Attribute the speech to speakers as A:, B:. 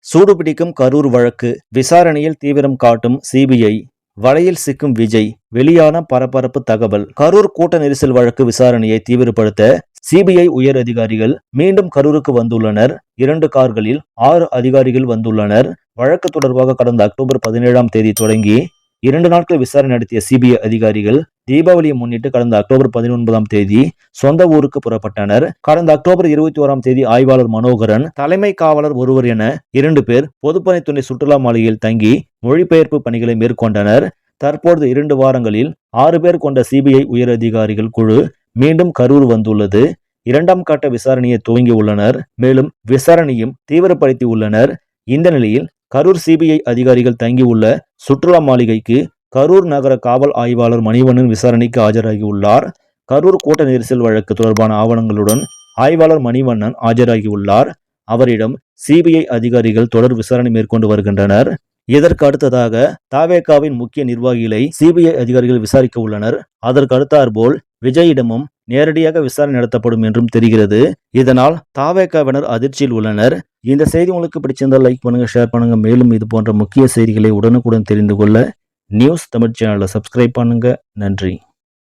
A: சூடுபிடிக்கும் கரூர் வழக்கு விசாரணையில் தீவிரம் காட்டும் சிபிஐ. வலையில் சிக்கும் விஜய், வெளியான பரபரப்பு தகவல். கரூர் கூட்ட நெரிசல் வழக்கு விசாரணையை தீவிரப்படுத்த சிபிஐ உயர் அதிகாரிகள் மீண்டும் கரூருக்கு வந்துள்ளனர். 2 கார்களில் 6 அதிகாரிகள் வந்துள்ளனர். வழக்கு தொடர்பாக கடந்த அக்டோபர் 17ஆம் தேதி தொடங்கி 2 நாட்கள் விசாரணை நடத்திய சிபிஐ அதிகாரிகள் தீபாவளியை முன்னிட்டு கடந்த அக்டோபர் 19ஆம் தேதி சொந்த ஊருக்கு புறப்பட்டனர். கடந்த அக்டோபர் 21ஆம் தேதி ஆய்வாளர் மனோகரன், தலைமை காவலர் ஒருவர் என 2 பேர் பொதுப்பணித்துறை சுற்றுலா மாளிகையில் தங்கி மொழிபெயர்ப்பு பணிகளை மேற்கொண்டனர். தற்போது 2 வாரங்களில் 6 பேர் கொண்ட சிபிஐ உயர் அதிகாரிகள் குழு மீண்டும் கரூர் வந்துள்ளது. 2ஆம் கட்ட விசாரணையை துவங்கி உள்ளனர். மேலும் விசாரணையும் தீவிரப்படுத்தி உள்ளனர். இந்த நிலையில் கரூர் சிபிஐ அதிகாரிகள் தங்கியுள்ள சுற்றுலா மாளிகைக்கு கரூர் நகர காவல் ஆய்வாளர் மணிவண்ணன் விசாரணைக்கு ஆஜராகி உள்ளார். கரூர் கூட்ட நெரிசல் வழக்கு தொடர்பான ஆவணங்களுடன் ஆய்வாளர் மணிவண்ணன் ஆஜராகியுள்ளார். அவரிடம் சிபிஐ அதிகாரிகள் தொடர் விசாரணை மேற்கொண்டு வருகின்றனர். இதற்கு அடுத்ததாக தவேகாவின் முக்கிய நிர்வாகிகளை சிபிஐ அதிகாரிகள் விசாரிக்க உள்ளனர். அதற்கு அடுத்தாற்போல் விஜயிடமும் நேரடியாக விசாரணை நடத்தப்படும் என்றும் தெரிகிறது. இதனால் தவேகாவினர் அதிர்ச்சியில் உள்ளனர். இந்த செய்தி உங்களுக்கு பிடிச்சிருந்தால் லைக் பண்ணுங்க, ஷேர் பண்ணுங்க. மேலும் இது போன்ற முக்கிய செய்திகளை உடனுக்குடன் தெரிந்து கொள்ள நியூஸ் தமிழ் சேனலை சப்ஸ்கிரைப் பண்ணுங்க. நன்றி.